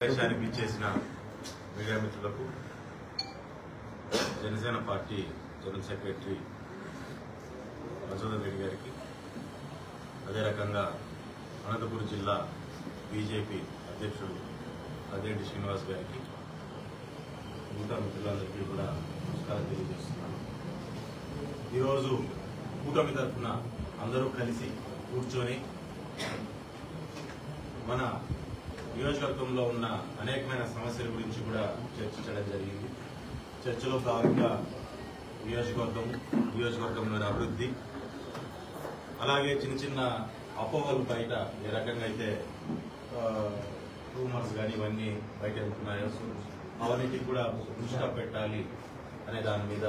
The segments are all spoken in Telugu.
దేశానికి ఇచ్చేసిన మీడియా మిత్రులకు Janasena party general secretary Madhusudan Reddy గారికి అదే రకంగా అనంతపురం జిల్లా బీజేపీ అధ్యక్షుడు అదేంటి శ్రీనివాస్ గారికి మిగతా మిత్రులందరికీ కూడా నమస్కారం తెలియజేస్తున్నాను. ఈరోజు కూటమి తరఫున అందరూ కలిసి కూర్చొని మన నియోజకవర్గంలో ఉన్న అనేకమైన సమస్యల గురించి కూడా చర్చించడం జరిగింది. చర్చలో భాగంగా నియోజకవర్గంలోని అభివృద్ధి, అలాగే చిన్న చిన్న అపోహలు బయట ఏ రకంగా అయితే రూమర్స్ కానీ ఇవన్నీ బయట వెళ్తున్నాయో అవన్నిటికి కూడా దృష్టి పెట్టాలి అనే దాని మీద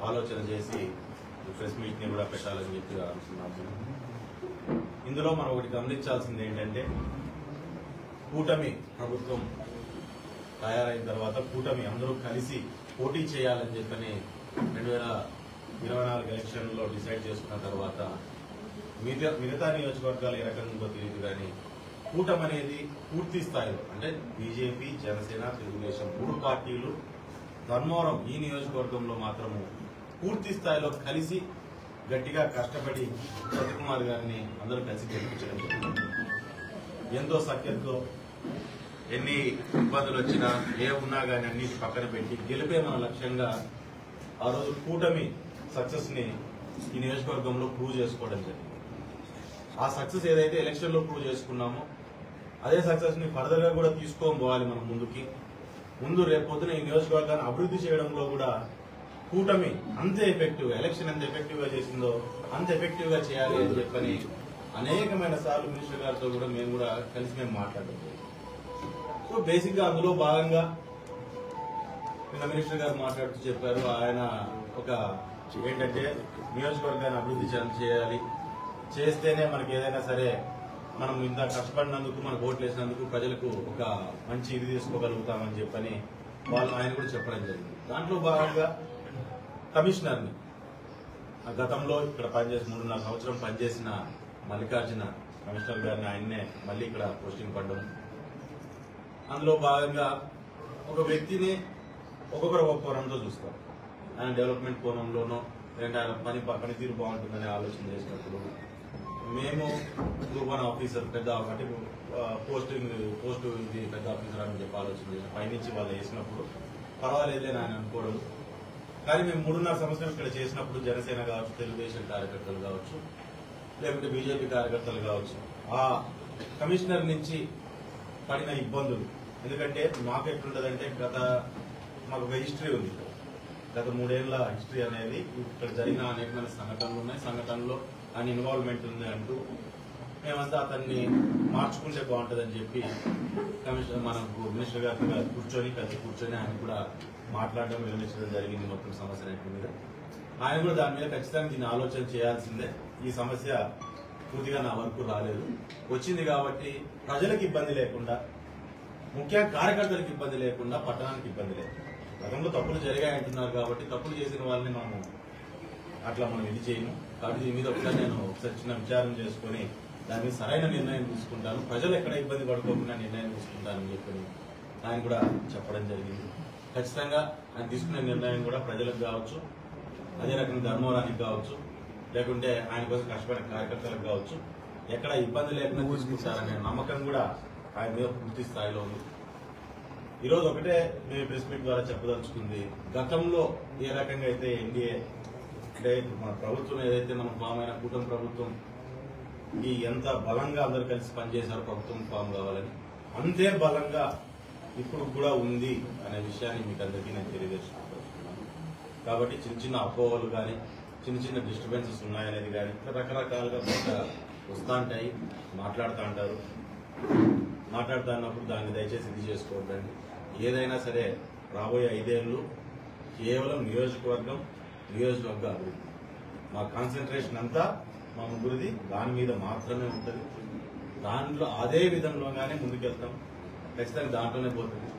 ఆలోచన చేసి ప్రెస్ మీట్ ని కూడా పెట్టాలని చెప్పి అనుకున్నాము. ఇందులో మనం ఒకటి గమనించాల్సింది ఏంటంటే, కూటమి ప్రభుత్వం తయారైన తర్వాత కూటమి అందరూ కలిసి పోటీ చేయాలని చెప్పని 2024 ఎలక్షన్లో డిసైడ్ చేసుకున్న తర్వాత మిగతా నియోజకవర్గాలు ఏ రకంగా తెలియదు, కానీ కూటమి అనేది పూర్తి స్థాయిలో అంటే బీజేపీ, జనసేన, తెలుగుదేశం 3 పార్టీలు ధర్మవరం ఈ నియోజకవర్గంలో మాత్రము పూర్తి స్థాయిలో కలిసి గట్టిగా కష్టపడి సత్యకుమార్ గారిని అందరూ కలిసి గెలిపించడం జరిగింది. ఎంతో సఖ్యతతో ఎన్ని ఇబ్బందులు వచ్చినా ఏ ఉన్నా కానీ అన్నిటి పక్కన పెట్టి గెలిపే మన లక్ష్యంగా ఆ రోజు కూటమి సక్సెస్ ని ఈ నియోజకవర్గంలో ప్రూవ్ చేసుకోవడం జరిగింది. ఆ సక్సెస్ ఏదైతే ఎలక్షన్ లో ప్రూవ్ చేసుకున్నామో అదే సక్సెస్ ని ఫర్దర్ గా కూడా తీసుకొని పోవాలి మనం ముందు రేపొద్దున ఈ నియోజకవర్గాన్ని అభివృద్ధి చేయడంలో కూడా కూటమి అంతే ఎఫెక్టివ్ గా ఎలక్షన్ ఎంత ఎఫెక్టివ్ గా చేసిందో అంత ఎఫెక్టివ్ గా చేయాలి అని చెప్పని అనేకమైన సార్లు మినిస్టర్ గారితో కూడా మేము కలిసి మాట్లాడడం. సో బేసిక్ గా అందులో భాగంగా నిన్న మినిస్టర్ గారు మాట్లాడుతూ చెప్పారు, ఆయన ఒక ఏంటంటే నియోజకవర్గాన్ని అభివృద్ధి చేయాలి, చేస్తేనే మనకి ఏదైనా సరే మనం ఇంత కష్టపడినందుకు మనకు ఓట్లు వేసినందుకు ప్రజలకు ఒక మంచి ఇది తీసుకోగలుగుతామని చెప్పని ఆయన కూడా చెప్పడం జరిగింది. దాంట్లో భాగంగా కమిషనర్ని గతంలో ఇక్కడ 3.5 సంవత్సరం పనిచేసిన మల్లికార్జున కమిషనర్ గారిని ఆయన్నే మళ్ళీ ఇక్కడ పోస్టింగ్ పడ్డం. అందులో భాగంగా ఒక వ్యక్తిని ఒక్కొక్కరు ఒక్కొక్క కోణంతో చూస్తారు. ఆయన డెవలప్మెంట్ కోణంలోనో లేదంటే ఆయన పనితీరు బాగుంటుందని ఆలోచన చేసినప్పుడు మేము గ్రూప్ 1 ఆఫీసర్ పెద్ద అంటే పోస్ట్ ఇది పెద్ద ఆఫీసర్ అని చెప్పి ఆలోచన చేసిన పైనుంచి వాళ్ళు వేసినప్పుడు పర్వాలేదులేని ఆయన అనుకోవడం. కానీ మేము 3.5 సంవత్సరం ఇక్కడ చేసినప్పుడు జనసేన కావచ్చు, తెలుగుదేశం కార్యకర్తలు కావచ్చు, లేకుంటే బీజేపీ కార్యకర్తలు కావచ్చు, ఆ కమిషనర్ నుంచి పడిన ఇబ్బందులు. ఎందుకంటే మాకు ఎట్లుంటదంటే మాకు ఒక హిస్టరీ ఉంది. గత 3 ఏళ్ల హిస్టరీ అనేది ఇక్కడ జరిగిన అనేకమైన సంఘటనలు ఉన్నాయి. సంఘటనలో ఆయన ఇన్వాల్వ్మెంట్ ఉంది అంటూ మేమంతా అతన్ని మార్చుకుంటే బాగుంటుందని చెప్పి కమిషనర్ మనకు మినిస్టర్ గారితో కలిసి కూర్చొని ఆయన కూడా మాట్లాడడం వివరించడం జరిగింది మొత్తం సమస్య మీద. ఆయన కూడా దాని మీద ఖచ్చితంగా దీన్ని ఆలోచన చేయాల్సిందే. ఈ సమస్య పూర్తిగా నా వరకు రాలేదు, వచ్చింది కాబట్టి ప్రజలకు ఇబ్బంది లేకుండా, ముఖ్యంగా కార్యకర్తలకు ఇబ్బంది లేకుండా, పట్టణానికి ఇబ్బంది లేకుండా. గతంలో తప్పులు జరిగాయంటున్నారు కాబట్టి తప్పులు చేసిన వాళ్ళని మనం ఇది చేయను. కాబట్టి దీని మీద ఒకసారి చిన్న విచారం చేసుకుని దాని మీద సరైన నిర్ణయం తీసుకుంటాను, ప్రజలు ఎక్కడ ఇబ్బంది పడుకోకుండా నిర్ణయం తీసుకుంటానని చెప్పి ఆయన కూడా చెప్పడం జరిగింది. ఖచ్చితంగా ఆయన తీసుకునే నిర్ణయం కూడా ప్రజలకు కావచ్చు, అదే రకంగా ధర్మవరానికి కావచ్చు, లేకుంటే ఆయన కోసం కష్టపడిన కార్యకర్తలకు కావచ్చు, ఎక్కడ ఇబ్బంది లేకుండా తీసుకుంటారనే నమ్మకం కూడా ఆయన మీద పూర్తి స్థాయిలో ఉంది. ఈరోజు ఒకటే మేము ప్రెస్ మీట్ ద్వారా చెప్పదలుచుకుంది, గతంలో ఏ రకంగా అయితే ఎన్డీఏ అంటే మన ప్రభుత్వం ఏదైతే మనం ఫామ్ అయిన కూటమి ప్రభుత్వం ఈ ఎంత బలంగా అందరు కలిసి పనిచేశారు ప్రభుత్వం ఫామ్ కావాలని, అంతే బలంగా ఇప్పుడు కూడా ఉంది అనే విషయాన్ని మీకు అందరికీ నేను తెలియజేసుకుంటున్నాను. కాబట్టి చిన్న అపోహలు కానీ చిన్న డిస్టర్బెన్సెస్ ఉన్నాయనేది కానీ రకరకాలుగా వస్తూ ఉంటాయి, మాట్లాడుతూ ఉంటారు. మాట్లాడుతూ ఉన్నప్పుడు దాన్ని దయచేసి ఇది చేసుకోవద్దండి. ఏదైనా సరే రాబోయే 5 ఏళ్లు కేవలం నియోజకవర్గ అభివృద్ధి, మా కాన్సన్ట్రేషన్ అంతా మా ముగ్గురిది దాని మీద మాత్రమే ఉంటుంది. దాంట్లో అదే విధంలోగానే ముందుకెళ్తాం, ఖచ్చితంగా దాంట్లోనే పోతుంది.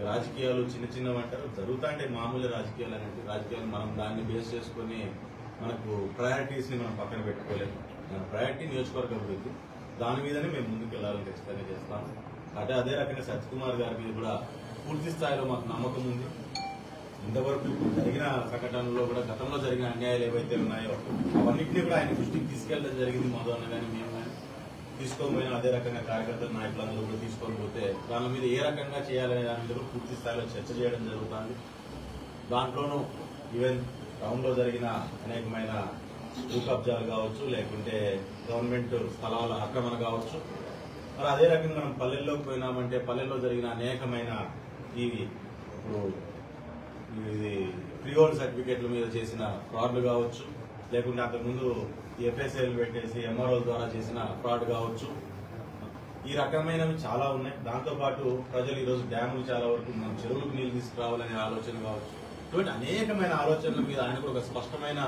రాజకీయాలు చిన్నవి అంటారు, జరుగుతాంటే మామూలు రాజకీయాలు అనేది రాజకీయాలు మనం దాన్ని బేస్ చేసుకుని మనకు ప్రయారిటీస్ ని మనం పక్కన పెట్టుకోలేము. మన ప్రయారిటీ నియోజకవర్గ అభివృద్ధి, దాని మీదనే మేము ముందుకు వెళ్ళాలని ఖచ్చితంగా చేస్తాం. అదే రకంగా సత్యకుమార్ గారి మీద కూడా పూర్తి స్థాయిలో మాకు నమ్మకం ఉంది. ఇంతవరకు జరిగిన సంఘటనలో కూడా గతంలో జరిగిన అన్యాయాలు ఏవైతే ఉన్నాయో అవన్నింటినీ కూడా ఆయన దృష్టికి తీసుకెళ్లడం జరిగింది. మొదలన్న కానీ మేము కానీ తీసుకోకపోయినా అదే రకంగా కార్యకర్తల నాయకులందరూ కూడా తీసుకొని పోతే దాని మీద ఏ రకంగా చేయాలనే దాని మీద పూర్తి స్థాయిలో చర్చ చేయడం జరుగుతుంది. దాంట్లోనూ ఈవెన్ టౌన్ లో జరిగిన అనేకమైన భూ కబ్జాలు కావచ్చు, లేకుంటే గవర్నమెంట్ స్థలాల ఆక్రమణ కావచ్చు. మరి అదే రకంగా మనం పల్లెల్లోకి పోయినామంటే పల్లెల్లో జరిగిన అనేకమైన ఇది ఫ్రీ హోల్డ్ సర్టిఫికేట్ల మీద చేసిన ఫ్రాడ్లు కావచ్చు, లేకుంటే అంతకుముందు ఎఫ్ఎస్ఐలు పెట్టేసి ఎంఆర్ఓల ద్వారా చేసిన ఫ్రాడ్ కావచ్చు. ఈ రకమైనవి చాలా ఉన్నాయి. దాంతోపాటు ప్రజలు ఈరోజు డ్యాములు చాలా వరకు మనం చెరువులకు నీళ్లు తీసుకురావాలనే ఆలోచన కావచ్చు. ఇటువంటి అనేకమైన ఆలోచనల మీద ఆయన కూడా ఒక స్పష్టమైన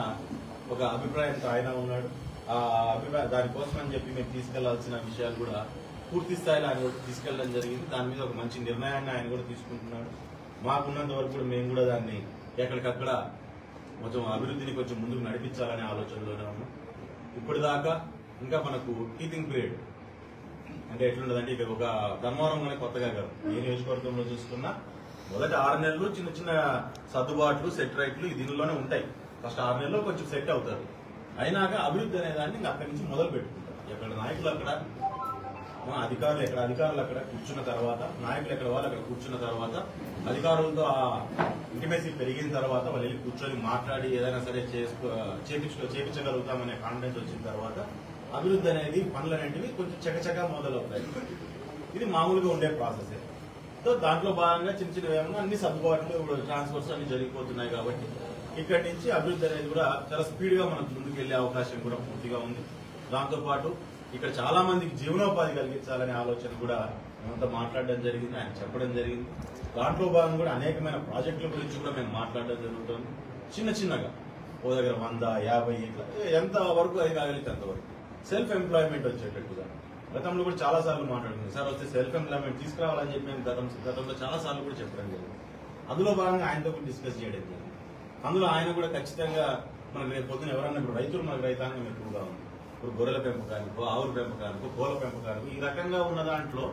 ఒక అభిప్రాయంతో ఆయన ఉన్నాడు. ఆ అభిప్రాయం దానికోసం అని చెప్పి మేము తీసుకెళ్లాల్సిన విషయాలు కూడా పూర్తి స్థాయిలో ఆయన కూడా తీసుకెళ్లడం జరిగింది. దాని మీద ఒక మంచి నిర్ణయాన్ని ఆయన కూడా తీసుకుంటున్నాడు. మాకున్నంత వరకు కూడా మేము కూడా దాన్ని ఎక్కడికక్కడ కొంచెం అభివృద్ధిని కొంచెం ముందుకు నడిపించాలనే ఆలోచనలోనే ఉన్నాం. ఇప్పటిదాకా ఇంకా మనకు టీచింగ్ పీరియడ్ అంటే ఎట్లుండదంటే ఇక ఒక ధర్మవరం అనే కొత్తగా కాదు, ఏ నియోజకవర్గంలో చూసుకున్నా మొదటి 6 నెలలు చిన్న చిన్న సర్దుబాట్లు సెటిలైట్లు దీనిలోనే ఉంటాయి. ఫస్ట్ 6 నెలల్లో కొంచెం సెట్ అవుతారు. అయినాక అభివృద్ధి అనే దాన్ని ఇంకా అక్కడి నుంచి మొదలు పెట్టుకుంటారు. ఎక్కడ నాయకులు అక్కడ, అధికారులు అక్కడ కూర్చున్న తర్వాత, నాయకులు ఎక్కడ వాళ్ళు అక్కడ కూర్చున్న తర్వాత, అధికారులతో ఆ ఇంటిమేసీ పెరిగిన తర్వాత వాళ్ళు వెళ్ళి కూర్చొని మాట్లాడి ఏదైనా సరే చేపించగలుగుతామనే కాన్ఫిడెన్స్ వచ్చిన తర్వాత అభివృద్ధి అనేది పనులు అనేటివి కొంచెం చకచకా మొదలవుతాయి. ఇది మామూలుగా ఉండే ప్రాసెస్. సో దాంట్లో భాగంగా చిన్న చిన్న ఏమన్నా అన్ని సర్దుబాట్లు ఇప్పుడు ట్రాన్స్ఫర్స్ అన్ని జరిగిపోతున్నాయి. కాబట్టి ఇక్కడి నుంచి అభివృద్ధి అనేది కూడా చాలా స్పీడ్ గా మనకు ముందుకు వెళ్లే అవకాశం కూడా పూర్తిగా ఉంది. దాంతోపాటు ఇక్కడ చాలా మందికి జీవనోపాధి కలిగించాలనే ఆలోచన కూడా మేమంతా మాట్లాడడం జరిగింది, ఆయన చెప్పడం జరిగింది. దాంట్లో భాగంగా కూడా అనేకమైన ప్రాజెక్టుల గురించి కూడా మేము మాట్లాడడం జరుగుతుంది. చిన్న చిన్నగా ఓ దగ్గర 100, 50 ఇట్లా ఎంత వరకు అది కాగలిగితే అంతవరకు సెల్ఫ్ ఎంప్లాయ్మెంట్ వచ్చేటట్టుగా గతంలో కూడా చాలా సార్లు మాట్లాడుతుంది. సార్ వస్తే సెల్ఫ్ ఎంప్లాయ్మెంట్ తీసుకురావాలని చెప్పి మేము గతంలో చాలా సార్లు కూడా చెప్పడం జరిగింది. అందులో భాగంగా ఆయనతో కూడా డిస్కస్ చేయడం జరిగింది. అందులో ఆయన కూడా ఖచ్చితంగా మనకు రేపు పొద్దున ఎవరన్నా ఇప్పుడు రైతులు మనకు రైతాంగం ఎక్కువగా ఉంది. ఇప్పుడు గొర్రెల పెంపకానికో, ఆవుల పెంపకానికో, కోళ్ళ పెంపకానికో ఈ రకంగా ఉన్న దాంట్లో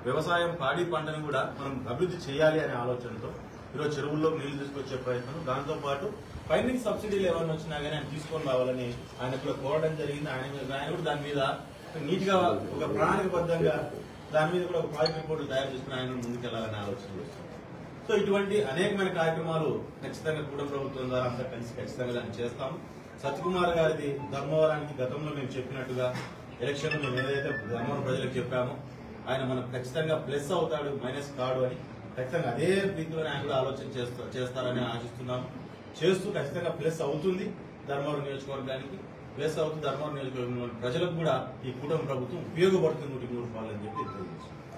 వ్యవసాయం పాడి పంటను కూడా మనం అభివృద్ధి చేయాలి అనే ఆలోచనతో ఈరోజు చెరువుల్లోకి నీళ్లు తీసుకొచ్చే ప్రయత్నం, దాంతోపాటు పైన సబ్సిడీలు ఏమైనా వచ్చినా కానీ ఆయన తీసుకొని రావాలని ఆయన కూడా కోరడం జరిగింది. ఆయన కూడా దాని మీద నీట్ గా ఒక ప్రణాళికబద్ధంగా దాని మీద కూడా ఒక ప్రాజెక్ట్ రిపోర్టు తయారు చేసుకుని ఆయన ముందుకెళ్లాలనే ఆలోచన చేస్తున్నాం. సో ఇటువంటి అనేకమైన కార్యక్రమాలు ఖచ్చితంగా కూటమి ప్రభుత్వం ద్వారా అంతా కలిసి ఖచ్చితంగా దాన్ని చేస్తాం. సత్యకుమార్ గారిది ధర్మవరానికి గతంలో మేము చెప్పినట్టుగా ఎలక్షన్ మేము ఏదైతే ధర్మవరం ప్రజలకు చెప్పామో ఆయన మనకు ఖచ్చితంగా ప్లస్ అవుతాడు, మైనస్ కాడు అని ఖచ్చితంగా అదే రీతిలోనే ఆయన కూడా ఆలోచన చేస్తారని ఆశిస్తున్నాము. చేస్తూ ఖచ్చితంగా ప్లస్ అవుతుంది ధర్మవరం నియోజకవర్గానికి, ప్లస్ అవుతుంది ధర్మవరం నియోజకవర్గంలో ప్రజలకు కూడా ఈ కూటమి ప్రభుత్వం ఉపయోగపడుతుంది 100 రూపాయలు అని చెప్పి తెలియజేస్తున్నాం.